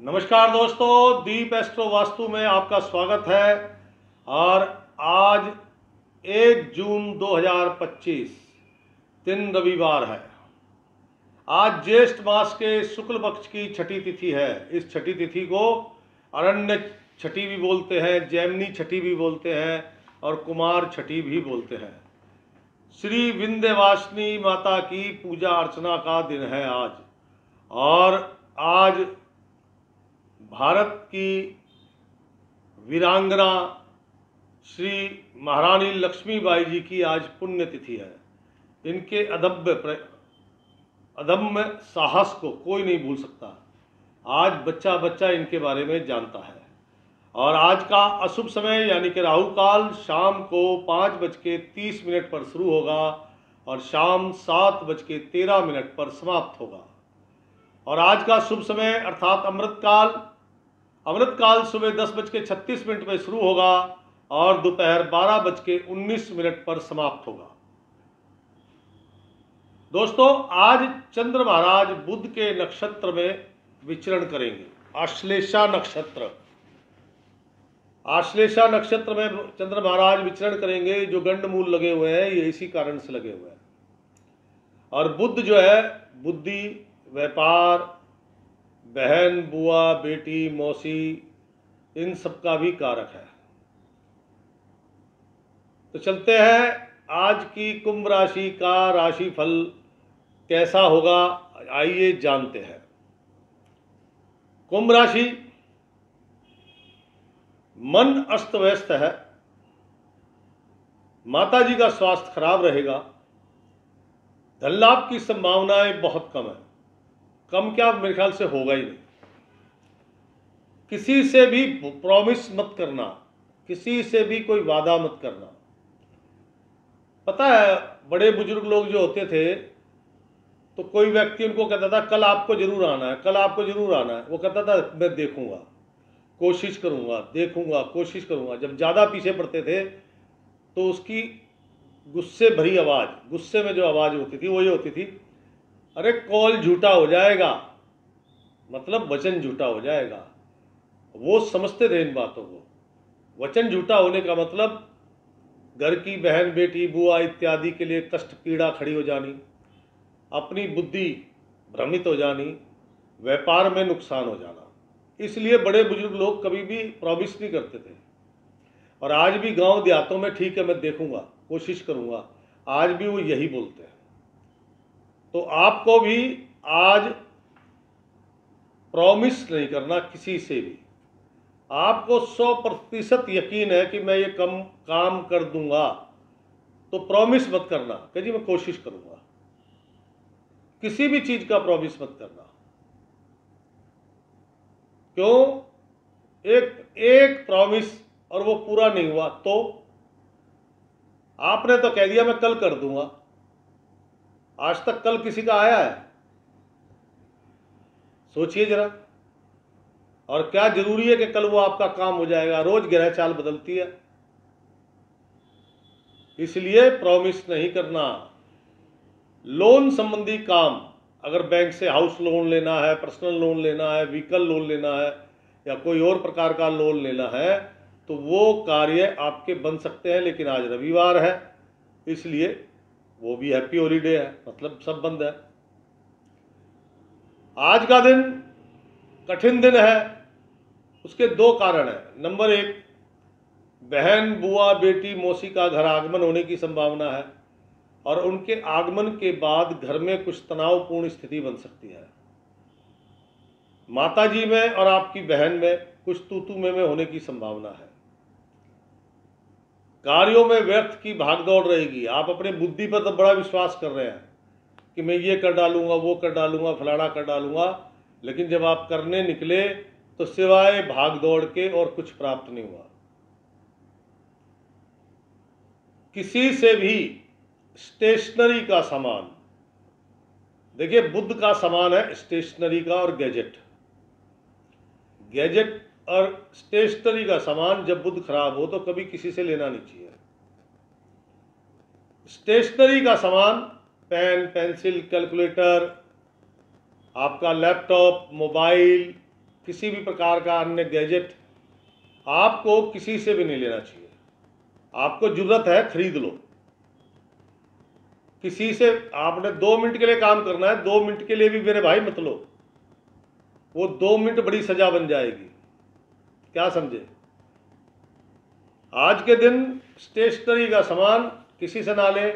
नमस्कार दोस्तों, दीप एस्ट्रो वास्तु में आपका स्वागत है। और आज 1 जून 2025 दिन रविवार है। आज ज्येष्ठ मास के शुक्ल पक्ष की छठी तिथि है। इस छठी तिथि को अरण्य छठी भी बोलते हैं, जैमिनी छठी भी बोलते हैं और कुमार छठी भी बोलते हैं। श्री विंध्यवासिनी माता की पूजा अर्चना का दिन है आज। और आज भारत की वीरांगना श्री महारानी लक्ष्मीबाई जी की आज पुण्यतिथि है। इनके अदम्य साहस को कोई नहीं भूल सकता। आज बच्चा बच्चा इनके बारे में जानता है। और आज का अशुभ समय यानी कि राहु काल शाम को 5:30 पर शुरू होगा और शाम 7:13 पर समाप्त होगा। और आज का शुभ समय अर्थात अमृतकाल सुबह 10:36 पर शुरू होगा और दोपहर 12:19 पर समाप्त होगा। दोस्तों, आज चंद्र महाराज बुध के नक्षत्र में विचरण करेंगे। आश्लेषा नक्षत्र में चंद्र महाराज विचरण करेंगे। जो गंडमूल लगे हुए हैं ये इसी कारण से लगे हुए हैं। और बुध जो है बुद्धि, व्यापार, बहन, बुआ, बेटी, मौसी, इन सब का भी कारक है। तो चलते हैं आज की कुंभ राशि का राशिफल कैसा होगा, आइए जानते हैं। कुंभ राशि, मन अस्त व्यस्त है। माता जी का स्वास्थ्य खराब रहेगा। धन लाभ की संभावनाएं बहुत कम है। कम क्या, मेरे ख्याल से होगा ही नहीं। किसी से भी प्रॉमिस मत करना, किसी से भी कोई वादा मत करना। पता है, बड़े बुजुर्ग लोग जो होते थे तो कोई व्यक्ति उनको कहता था कल आपको जरूर आना है, कल आपको जरूर आना है। वो कहता था मैं देखूंगा, कोशिश करूंगा, देखूंगा, कोशिश करूंगा। जब ज़्यादा पीछे पड़ते थे तो उसकी गुस्से भरी आवाज़, गुस्से में जो आवाज़ होती थी वो ये होती थी, अरे कॉल झूठा हो जाएगा, मतलब वचन झूठा हो जाएगा। वो समझते थे इन बातों को। वचन झूठा होने का मतलब घर की बहन, बेटी, बुआ इत्यादि के लिए कष्ट, पीड़ा खड़ी हो जानी, अपनी बुद्धि भ्रमित हो जानी, व्यापार में नुकसान हो जाना। इसलिए बड़े बुजुर्ग लोग कभी भी प्रॉमिस नहीं करते थे। और आज भी गांव देहातों में ठीक है मैं देखूंगा, कोशिश करूंगा, आज भी वो यही बोलते हैं। तो आपको भी आज प्रॉमिस नहीं करना किसी से भी। आपको 100% यकीन है कि मैं ये काम कर दूंगा, तो प्रॉमिस मत करना कि जी मैं कोशिश करूंगा। किसी भी चीज का प्रॉमिस मत करना। क्यों? एक प्रॉमिस और वो पूरा नहीं हुआ तो आपने तो कह दिया मैं कल कर दूंगा। आज तक कल किसी का आया है? सोचिए जरा। और क्या जरूरी है कि कल वो आपका काम हो जाएगा? रोज ग्रह चाल बदलती है। इसलिए प्रॉमिस नहीं करना। लोन संबंधी काम, अगर बैंक से हाउस लोन लेना है, पर्सनल लोन लेना है, व्हीकल लोन लेना है या कोई और प्रकार का लोन लेना है, तो वो कार्य आपके बन सकते हैं। लेकिन आज रविवार है इसलिए वो भी हैप्पी हॉलीडे है, मतलब सब बंद है। आज का दिन कठिन दिन है। उसके दो कारण हैं। नंबर 1, बहन, बुआ, बेटी, मौसी का घर आगमन होने की संभावना है और उनके आगमन के बाद घर में कुछ तनावपूर्ण स्थिति बन सकती है। माताजी में और आपकी बहन में कुछ तू में होने की संभावना है। कार्यों में व्यर्थ की भागदौड़ रहेगी। आप अपने बुद्धि पर तो बड़ा विश्वास कर रहे हैं कि मैं ये कर डालूंगा, वो कर डालूंगा, फलाना कर डालूंगा, लेकिन जब आप करने निकले तो सिवाय भागदौड़ के और कुछ प्राप्त नहीं हुआ। किसी से भी स्टेशनरी का सामान, देखिए बुध का सामान है स्टेशनरी का और गैजेट और स्टेशनरी का सामान जब बुध खराब हो तो कभी किसी से लेना नहीं चाहिए। स्टेशनरी का सामान, पेन, पेंसिल, कैलकुलेटर, आपका लैपटॉप, मोबाइल, किसी भी प्रकार का अन्य गैजेट आपको किसी से भी नहीं लेना चाहिए। आपको जरूरत है, खरीद लो। किसी से आपने 2 मिनट के लिए काम करना है, 2 मिनट के लिए भी मेरे भाई मत लो, वो 2 मिनट बड़ी सजा बन जाएगी। क्या समझे? आज के दिन स्टेशनरी का सामान किसी से ना ले।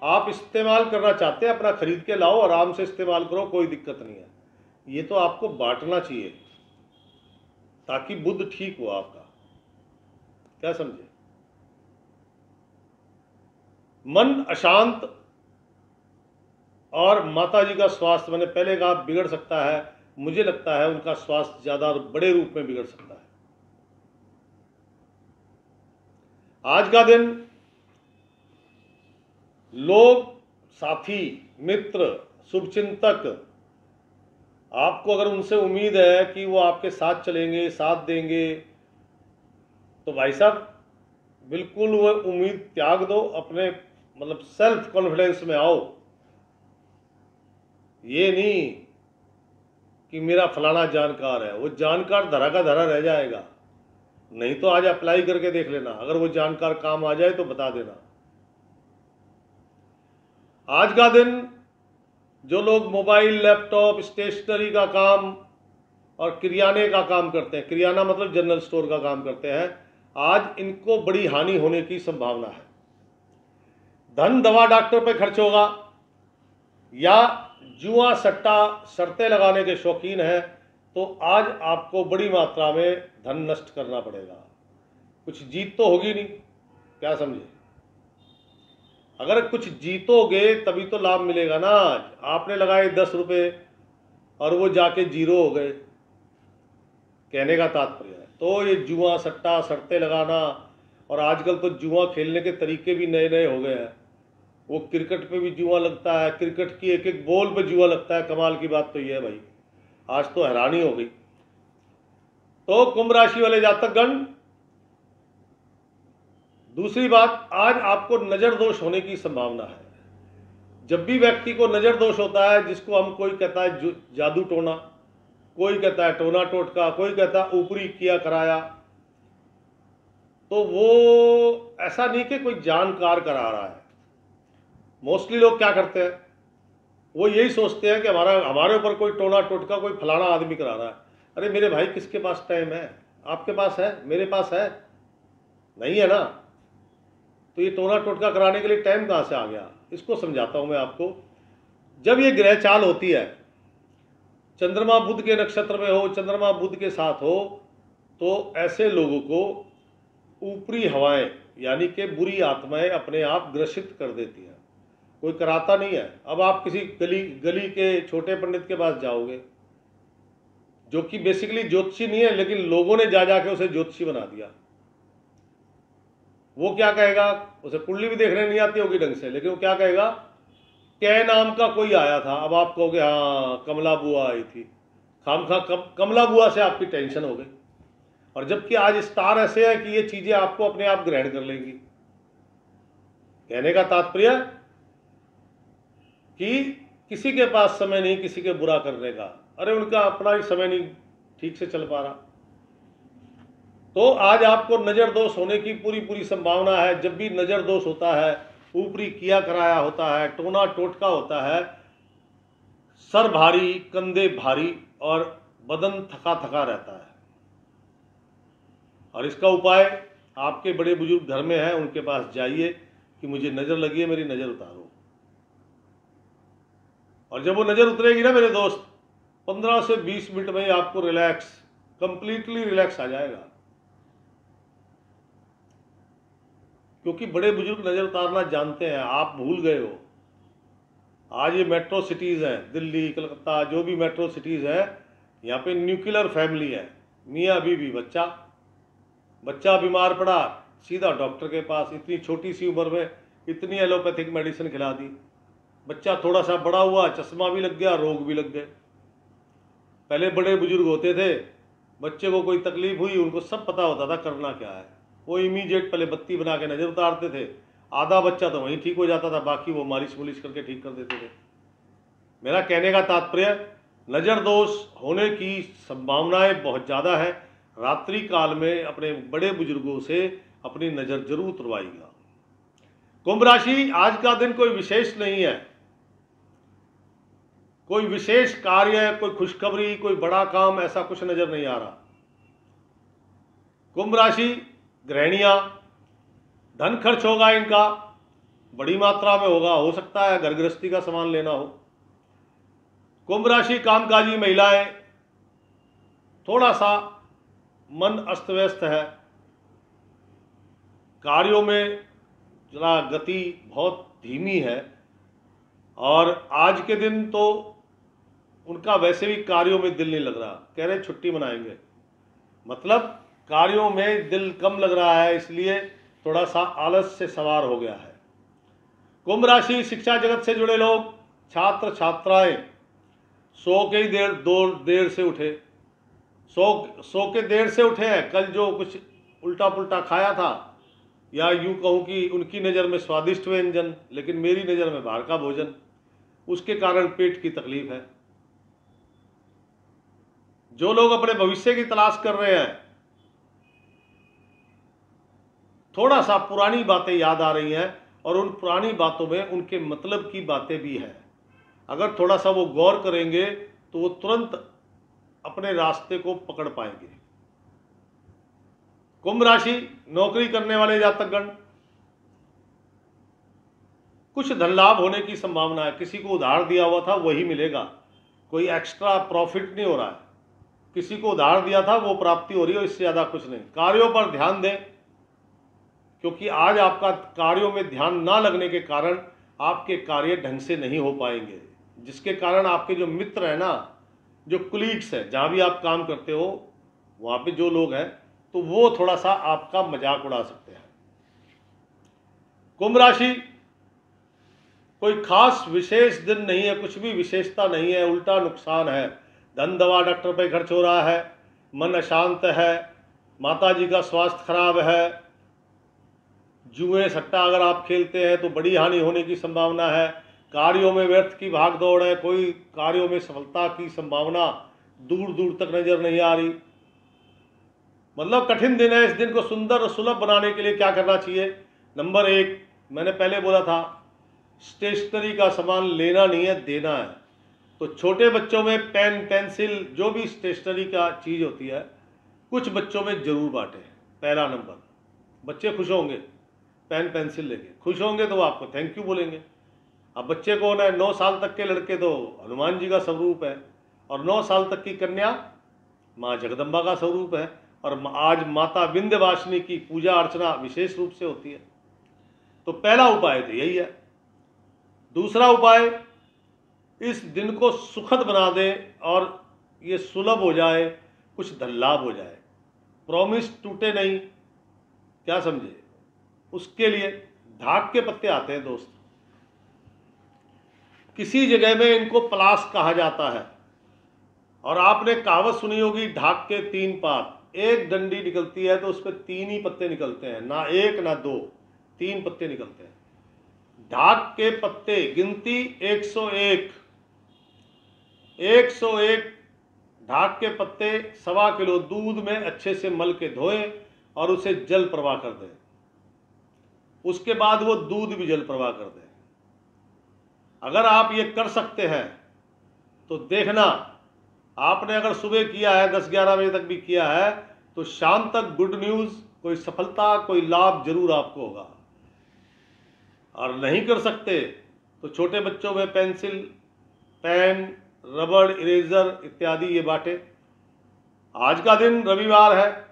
आप इस्तेमाल करना चाहते हैं, अपना खरीद के लाओ, आराम से इस्तेमाल करो, कोई दिक्कत नहीं है। ये तो आपको बांटना चाहिए ताकि बुद्ध ठीक हो आपका। क्या समझे? मन अशांत और माता जी का स्वास्थ्य, मैंने पहले कहा, बिगड़ सकता है। मुझे लगता है उनका स्वास्थ्य ज्यादा बड़े रूप में बिगड़ सकता है। आज का दिन लोग, साथी, मित्र, शुभचिंतक, आपको अगर उनसे उम्मीद है कि वो आपके साथ चलेंगे, साथ देंगे, तो भाई साहब बिल्कुल वो उम्मीद त्याग दो। अपने मतलब सेल्फ कॉन्फिडेंस में आओ। ये नहीं कि मेरा फलाना जानकार है, वो जानकार धरा का धरा रह जाएगा। नहीं तो आज अप्लाई करके देख लेना, अगर वो जानकार काम आ जाए तो बता देना। आज का दिन जो लोग मोबाइल, लैपटॉप, स्टेशनरी का काम और किरियाने का काम करते हैं, किरियाना मतलब जनरल स्टोर का काम करते हैं, आज इनको बड़ी हानि होने की संभावना है। धन दवा डॉक्टर पे खर्च होगा, या जुआ सट्टा शर्तें लगाने के शौकीन है तो आज आपको बड़ी मात्रा में धन नष्ट करना पड़ेगा। कुछ जीत तो होगी नहीं। क्या समझे? अगर कुछ जीतोगे तभी तो लाभ मिलेगा ना। आज आपने लगाए 10 रुपये और वो जाके 0 हो गए, कहने का तात्पर्य है। तो ये जुआ सट्टा शर्तें लगाना, और आजकल तो जुआ खेलने के तरीके भी नए नए हो गए हैं। वो क्रिकेट पे भी जुआ लगता है, क्रिकेट की एक एक बॉल पे जुआ लगता है। कमाल की बात तो ये है भाई, आज तो हैरानी हो गई। तो कुंभ राशि वाले जातकगण, दूसरी बात, आज आपको नजर दोष होने की संभावना है। जब भी व्यक्ति को नजर दोष होता है, जिसको हम कोई कहता है जादू टोना, कोई कहता है टोना टोटका, कोई कहता है ऊपरी किया कराया, तो वो ऐसा नहीं कि कोई जानकार करा रहा है। मोस्टली लोग क्या करते हैं, वो यही सोचते हैं कि हमारे ऊपर कोई टोना टोटका, कोई फलाना आदमी करा रहा है। अरे मेरे भाई, किसके पास टाइम है? आपके पास है, मेरे पास है? नहीं है ना। तो ये टोना टोटका कराने के लिए टाइम कहाँ से आ गया? इसको समझाता हूं मैं आपको। जब ये ग्रह चाल होती है, चंद्रमा बुध के नक्षत्र में हो, चंद्रमा बुध के साथ हो, तो ऐसे लोगों को ऊपरी हवाएं यानी कि बुरी आत्माएं अपने आप ग्रसित कर देती हैं। कोई कराता नहीं है। अब आप किसी गली के छोटे पंडित के पास जाओगे, जो कि बेसिकली ज्योतिषी नहीं है, लेकिन लोगों ने जा जाके उसे ज्योतिषी बना दिया। वो क्या कहेगा? उसे कुंडली भी देखने नहीं आती होगी ढंग से, लेकिन वो क्या कहेगा? कै नाम का कोई आया था। अब आप कहोगे हाँ कमला बुआ आई थी। कमला बुआ से आपकी टेंशन हो गई। और जबकि आज स्टार ऐसे है कि ये चीजें आपको अपने आप ग्रहण कर लेंगी। कहने का तात्पर्य कि किसी के पास समय नहीं किसी के बुरा करने का। अरे उनका अपना ही समय नहीं ठीक से चल पा रहा। तो आज आपको नजर दोष होने की पूरी पूरी संभावना है। जब भी नजर दोष होता है, ऊपरी किया कराया होता है, टोना टोटका होता है, सर भारी, कंधे भारी और बदन थका थका रहता है। और इसका उपाय, आपके बड़े बुजुर्ग घर में हैं, उनके पास जाइए कि मुझे नजर लगी है, मेरी नजर उतारो। और जब वो नजर उतरेगी ना मेरे दोस्त, 15 से 20 मिनट में आपको रिलैक्स, कंप्लीटली रिलैक्स आ जाएगा। क्योंकि बड़े बुजुर्ग नजर उतारना जानते हैं, आप भूल गए हो। आज ये मेट्रो सिटीज हैं, दिल्ली, कलकत्ता, जो भी मेट्रो सिटीज हैं, यहाँ पे न्यूक्लियर फैमिली है। मियाँ बीवी, बच्चा बीमार पड़ा, सीधा डॉक्टर के पास। इतनी छोटी सी उम्र में इतनी एलोपैथिक मेडिसिन खिला दी। बच्चा थोड़ा सा बड़ा हुआ, चश्मा भी लग गया, रोग भी लग गए। पहले बड़े बुजुर्ग होते थे, बच्चे को कोई तकलीफ हुई, उनको सब पता होता था करना क्या है। वो इमीडिएट पहले बत्ती बना के नजर उतारते थे। आधा बच्चा तो वहीं ठीक हो जाता था, बाकी वो मालिश मुलिश करके ठीक कर देते थे। मेरा कहने का तात्पर्य, नज़र दोष होने की संभावनाएं बहुत ज़्यादा है। रात्रि काल में अपने बड़े बुजुर्गों से अपनी नज़र जरूर उतरवाइएगा। कुंभ राशि, आज का दिन कोई विशेष नहीं है। कोई विशेष कार्य, कोई खुशखबरी, कोई बड़ा काम, ऐसा कुछ नजर नहीं आ रहा। कुंभ राशि गृहिणियां, धन खर्च होगा इनका, बड़ी मात्रा में होगा, हो सकता है घर गृहस्थी का सामान लेना हो। कुंभ राशि कामकाजी महिलाएं, थोड़ा सा मन अस्त व्यस्त है, कार्यों में जरा गति बहुत धीमी है, और आज के दिन तो उनका वैसे भी कार्यों में दिल नहीं लग रहा, कह रहे छुट्टी मनाएंगे, मतलब कार्यों में दिल कम लग रहा है, इसलिए थोड़ा सा आलस से सवार हो गया है। कुंभ राशि शिक्षा जगत से जुड़े लोग, छात्र छात्राएं, सो के ही देर से उठे, सो के देर से उठे हैं। कल जो कुछ उल्टा पुल्टा खाया था, या यूं कहूं कि उनकी नज़र में स्वादिष्ट व्यंजन, लेकिन मेरी नज़र में बाहर का भोजन, उसके कारण पेट की तकलीफ है। जो लोग अपने भविष्य की तलाश कर रहे हैं, थोड़ा सा पुरानी बातें याद आ रही हैं, और उन पुरानी बातों में उनके मतलब की बातें भी हैं। अगर थोड़ा सा वो गौर करेंगे तो वो तुरंत अपने रास्ते को पकड़ पाएंगे। कुंभ राशि नौकरी करने वाले जातकगण, कुछ धन लाभ होने की संभावना है। किसी को उधार दिया हुआ था वही मिलेगा, कोई एक्स्ट्रा प्रॉफिट नहीं हो रहा है। किसी को उधार दिया था वो प्राप्ति हो रही है, इससे ज़्यादा कुछ नहीं। कार्यों पर ध्यान दें, क्योंकि आज आपका कार्यों में ध्यान ना लगने के कारण आपके कार्य ढंग से नहीं हो पाएंगे, जिसके कारण आपके जो मित्र हैं ना, जो कुलीग्स हैं, जहाँ भी आप काम करते हो वहाँ पे जो लोग हैं, तो वो थोड़ा सा आपका मजाक उड़ा सकते हैं। कुंभ राशि कोई खास विशेष दिन नहीं है, कुछ भी विशेषता नहीं है, उल्टा नुकसान है। धन दवा डॉक्टर पे खर्च हो रहा है, मन अशांत है, माता जी का स्वास्थ्य खराब है, जुए सट्टा अगर आप खेलते हैं तो बड़ी हानि होने की संभावना है। कार्यों में व्यर्थ की भाग दौड़ है, कोई कार्यों में सफलता की संभावना दूर दूर तक नजर नहीं आ रही। मतलब कठिन दिन है। इस दिन को सुंदर और सुलभ बनाने के लिए क्या करना चाहिए? नंबर 1, मैंने पहले बोला था, स्टेशनरी का सामान लेना नहीं है, देना है। तो छोटे बच्चों में पेन पेंसिल, जो भी स्टेशनरी का चीज़ होती है, कुछ बच्चों में जरूर बांटें। पहला नंबर, बच्चे खुश होंगे, पेन पेंसिल लेके खुश होंगे तो वो आपको थैंक यू बोलेंगे। अब बच्चे कौन है? 9 साल तक के लड़के तो हनुमान जी का स्वरूप है, और 9 साल तक की कन्या माँ जगदम्बा का स्वरूप है, और आज माता विंध्यवासिनी की पूजा अर्चना विशेष रूप से होती है। तो पहला उपाय तो यही है। दूसरा उपाय, इस दिन को सुखद बना दें और ये सुलभ हो जाए, कुछ धन लाभ हो जाए, प्रॉमिस टूटे नहीं, क्या समझे? उसके लिए ढाक के पत्ते आते हैं दोस्त, किसी जगह में इनको पलास कहा जाता है, और आपने कहावत सुनी होगी, ढाक के 3 पात। एक डंडी निकलती है तो उस पर 3 ही पत्ते निकलते हैं, ना 1 ना 2, 3 पत्ते निकलते हैं। ढाक के पत्ते गिनती 101, 101 ढाक के पत्ते 1.25 किलो दूध में अच्छे से मल के धोएं और उसे जल प्रवाह कर दें। उसके बाद वो दूध भी जल प्रवाह कर दें। अगर आप ये कर सकते हैं तो देखना, आपने अगर सुबह किया है, 10-11 बजे तक भी किया है, तो शाम तक गुड न्यूज़, कोई सफलता, कोई लाभ जरूर आपको होगा। और नहीं कर सकते तो छोटे बच्चों में पेंसिल, पेन, रबड़, इरेजर इत्यादि ये बांटे। आज का दिन रविवार है,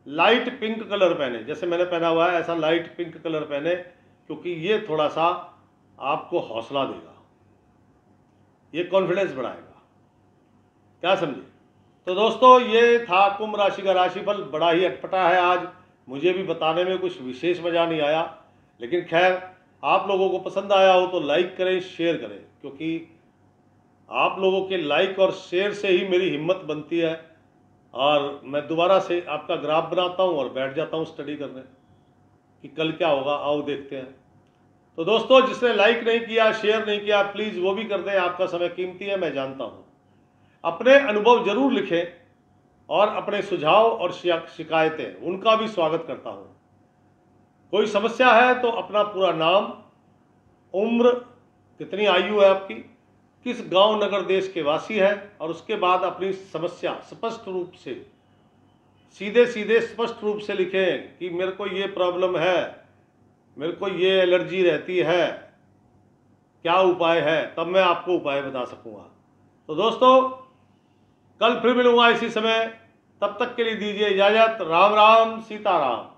लाइट पिंक कलर पहने, जैसे मैंने पहना हुआ है ऐसा लाइट पिंक कलर पहने, क्योंकि ये थोड़ा सा आपको हौसला देगा, ये कॉन्फिडेंस बढ़ाएगा। क्या समझे? तो दोस्तों, ये था कुंभ राशि का राशिफल। बड़ा ही अटपटा है आज, मुझे भी बताने में कुछ विशेष मजा नहीं आया, लेकिन खैर आप लोगों को पसंद आया हो तो लाइक करें, शेयर करें, क्योंकि आप लोगों के लाइक और शेयर से ही मेरी हिम्मत बनती है, और मैं दोबारा से आपका ग्राफ बनाता हूँ और बैठ जाता हूँ स्टडी करने कि कल क्या होगा, आओ देखते हैं। तो दोस्तों, जिसने लाइक नहीं किया, शेयर नहीं किया, प्लीज़ वो भी कर दें, आपका समय कीमती है, मैं जानता हूँ। अपने अनुभव जरूर लिखें और अपने सुझाव और शिकायतें उनका भी स्वागत करता हूँ। कोई समस्या है तो अपना पूरा नाम, उम्र, कितनी आयु है आपकी, किस गांव नगर देश के वासी है, और उसके बाद अपनी समस्या स्पष्ट रूप से, सीधे सीधे स्पष्ट रूप से लिखें कि मेरे को ये प्रॉब्लम है, मेरे को ये एलर्जी रहती है, क्या उपाय है, तब मैं आपको उपाय बता सकूंगा। तो दोस्तों, कल फिर मिलूंगा इसी समय, तब तक के लिए दीजिए इजाजत। राम राम, सीताराम।